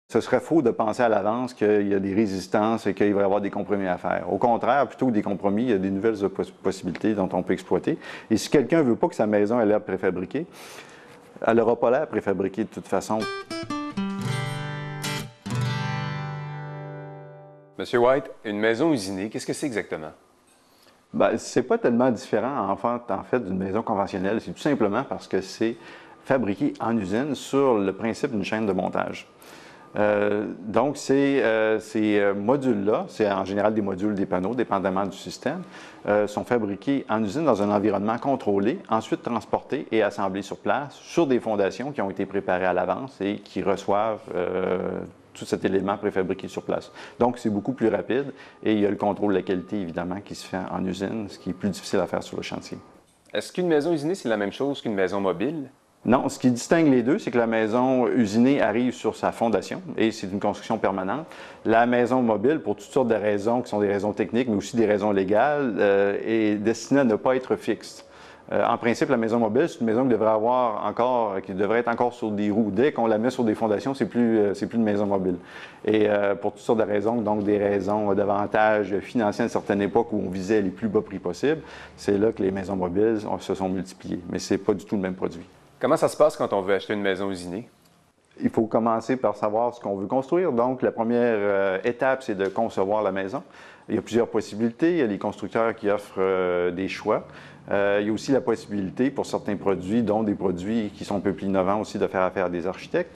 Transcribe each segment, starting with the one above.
Ce serait faux de penser à l'avance qu'il y a des résistances et qu'il va y avoir des compromis à faire. Au contraire, plutôt que des compromis, il y a des nouvelles possibilités dont on peut exploiter. Et si quelqu'un ne veut pas que sa maison ait l'air préfabriquée, elle n'aura pas l'air préfabriquée de toute façon. Monsieur White, une maison usinée, qu'est-ce que c'est exactement? Bien, c'est pas tellement différent en fait d'une maison conventionnelle. C'est tout simplement parce que c'est fabriqué en usine sur le principe d'une chaîne de montage. Donc, ces modules-là, c'est en général des modules des panneaux, dépendamment du système, sont fabriqués en usine dans un environnement contrôlé, ensuite transportés et assemblés sur place sur des fondations qui ont été préparées à l'avance et qui reçoivent tout cet élément préfabriqué sur place. Donc, c'est beaucoup plus rapide et il y a le contrôle de la qualité, évidemment, qui se fait en usine, ce qui est plus difficile à faire sur le chantier. Est-ce qu'une maison usinée, c'est la même chose qu'une maison mobile? Non, ce qui distingue les deux, c'est que la maison usinée arrive sur sa fondation et c'est une construction permanente. La maison mobile, pour toutes sortes de raisons, qui sont des raisons techniques, mais aussi des raisons légales, est destinée à ne pas être fixe. En principe, la maison mobile, c'est une maison qui devrait être encore sur des roues. Dès qu'on la met sur des fondations, c'est plus une maison mobile. Et pour toutes sortes de raisons, donc des raisons d'avantages financiers à une certaine époque où on visait les plus bas prix possibles, c'est là que les maisons mobiles se sont multipliées. Mais ce n'est pas du tout le même produit. Comment ça se passe quand on veut acheter une maison usinée? Il faut commencer par savoir ce qu'on veut construire. Donc, la première étape, c'est de concevoir la maison. Il y a plusieurs possibilités. Il y a les constructeurs qui offrent des choix. Il y a aussi la possibilité, pour certains produits, dont des produits qui sont un peu plus innovants aussi, de faire affaire à des architectes.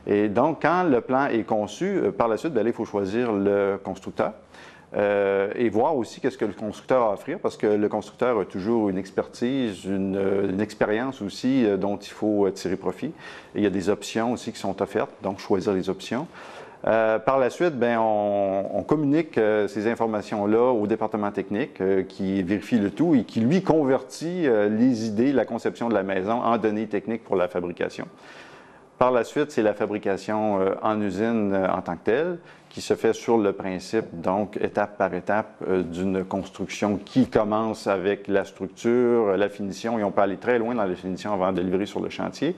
Et donc, quand le plan est conçu, par la suite, bien, il faut choisir le constructeur. Et voir aussi qu'est-ce que le constructeur a à offrir, parce que le constructeur a toujours une expertise, une expérience aussi dont il faut tirer profit. Et il y a des options aussi qui sont offertes, donc choisir les options. Par la suite, bien, on communique ces informations-là au département technique qui vérifie le tout et qui, lui, convertit les idées, la conception de la maison en données techniques pour la fabrication. Par la suite, c'est la fabrication en usine en tant que telle, qui se fait sur le principe, donc étape par étape, d'une construction qui commence avec la structure, la finition, et on peut aller très loin dans la finition avant de livrer sur le chantier.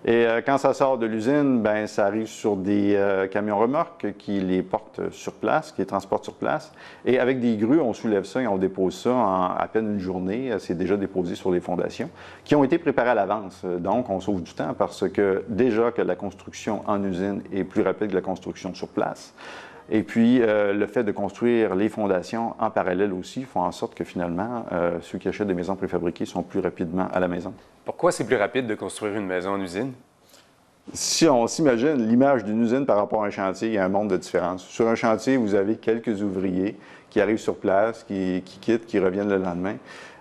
Et quand ça sort de l'usine, bien, ça arrive sur des camions remorques qui les portent sur place, qui les transportent sur place. Et avec des grues, on soulève ça et on dépose ça en à peine une journée. C'est déjà déposé sur les fondations, qui ont été préparées à l'avance. Donc, on sauve du temps parce que déjà que la construction en usine est plus rapide que la construction sur place. Et puis, le fait de construire les fondations en parallèle aussi font en sorte que finalement, ceux qui achètent des maisons préfabriquées sont plus rapidement à la maison. Pourquoi c'est plus rapide de construire une maison en usine? Si on s'imagine l'image d'une usine par rapport à un chantier, il y a un monde de différence. Sur un chantier, vous avez quelques ouvriers qui arrivent sur place, qui quittent, qui reviennent le lendemain.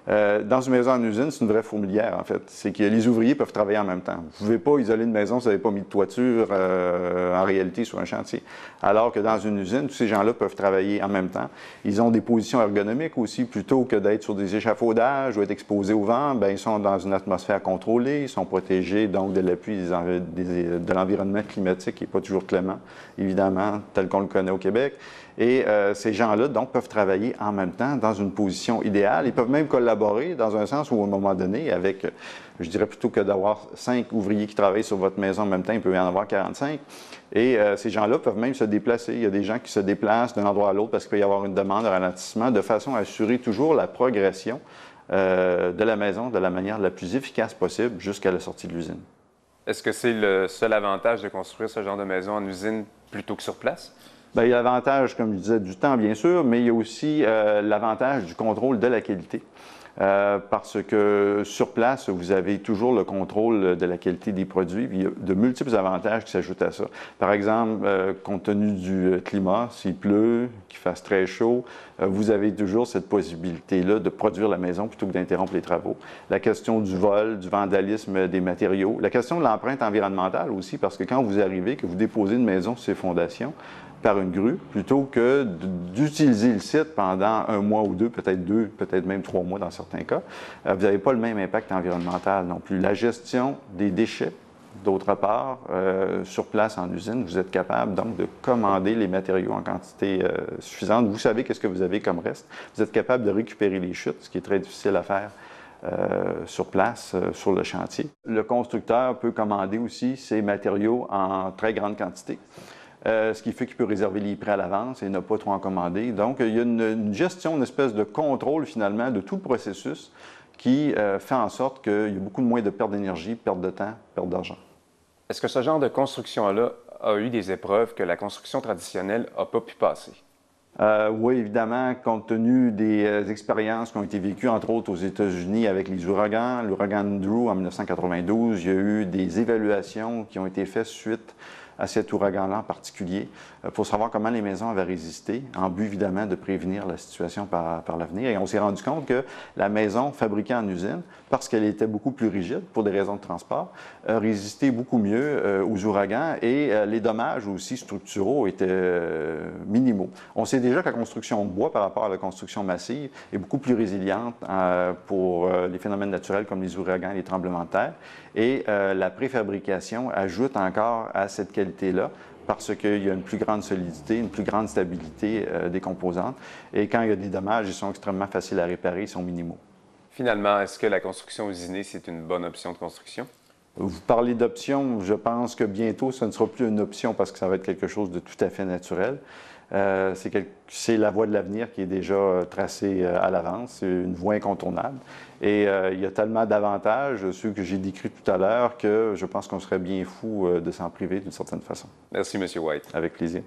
Dans une maison en usine, c'est une vraie fourmilière, en fait. C'est que les ouvriers peuvent travailler en même temps. Vous ne pouvez pas isoler une maison si vous n'avez pas mis de toiture en réalité sur un chantier. Alors que dans une usine, tous ces gens-là peuvent travailler en même temps. Ils ont des positions ergonomiques aussi. Plutôt que d'être sur des échafaudages ou être exposés au vent, bien, ils sont dans une atmosphère contrôlée, ils sont protégés donc de l'appui de l'environnement climatique qui n'est pas toujours clément, évidemment, tel qu'on le connaît au Québec. Et ces gens-là, donc, peuvent travailler en même temps dans une position idéale. Ils peuvent même collaborer dans un sens où, à un moment donné, avec, je dirais plutôt que d'avoir 5 ouvriers qui travaillent sur votre maison en même temps, il peut y en avoir 45. Et ces gens-là peuvent même se déplacer. Il y a des gens qui se déplacent d'un endroit à l'autre parce qu'il peut y avoir une demande de ralentissement, de façon à assurer toujours la progression de la maison de la manière la plus efficace possible jusqu'à la sortie de l'usine. Est-ce que c'est le seul avantage de construire ce genre de maison en usine plutôt que sur place? Bien, il y a l'avantage, comme je disais, du temps, bien sûr, mais il y a aussi l'avantage du contrôle de la qualité. Parce que sur place, vous avez toujours le contrôle de la qualité des produits. Puis il y a de multiples avantages qui s'ajoutent à ça. Par exemple, compte tenu du climat, s'il pleut, qu'il fasse très chaud, vous avez toujours cette possibilité-là de produire la maison plutôt que d'interrompre les travaux. La question du vol, du vandalisme des matériaux, la question de l'empreinte environnementale aussi, parce que quand vous arrivez, que vous déposez une maison sur ses fondations, par une grue, plutôt que d'utiliser le site pendant un mois ou deux, peut-être même 3 mois dans certains cas, vous n'avez pas le même impact environnemental non plus. La gestion des déchets, d'autre part, sur place en usine, vous êtes capable donc de commander les matériaux en quantité suffisante. Vous savez qu'est-ce que vous avez comme reste. Vous êtes capable de récupérer les chutes, ce qui est très difficile à faire sur place, sur le chantier. Le constructeur peut commander aussi ces matériaux en très grande quantité. ce qui fait qu'il peut réserver les prix à l'avance et ne pas trop en commander. Donc, il y a une gestion, une espèce de contrôle finalement de tout le processus qui fait en sorte qu'il y a beaucoup moins de perte d'énergie, perte de temps, perte d'argent. Est-ce que ce genre de construction-là a eu des épreuves que la construction traditionnelle n'a pas pu passer? Oui, évidemment, compte tenu des expériences qui ont été vécues, entre autres aux États-Unis avec les ouragans, l'ouragan Andrew en 1992, il y a eu des évaluations qui ont été faites suite à cet ouragan-là en particulier, pour savoir comment les maisons avaient résisté, en but évidemment de prévenir la situation par l'avenir. Et on s'est rendu compte que la maison fabriquée en usine, parce qu'elle était beaucoup plus rigide pour des raisons de transport, résistait beaucoup mieux aux ouragans et les dommages aussi structuraux étaient minimaux. On sait déjà que la construction de bois par rapport à la construction massive est beaucoup plus résiliente pour les phénomènes naturels comme les ouragans et les tremblements de terre. Et la préfabrication ajoute encore à cette qualité-là parce qu'il y a une plus grande solidité, une plus grande stabilité des composantes. Et quand il y a des dommages, ils sont extrêmement faciles à réparer, ils sont minimaux. Finalement, est-ce que la construction usinée, c'est une bonne option de construction? Vous parlez d'options, je pense que bientôt, ce ne sera plus une option parce que ça va être quelque chose de tout à fait naturel. C'est la voie de l'avenir qui est déjà tracée à l'avance, c'est une voie incontournable. Et il y a tellement d'avantages, ceux que j'ai décrits tout à l'heure, que je pense qu'on serait bien fou de s'en priver d'une certaine façon. Merci, M. White. Avec plaisir.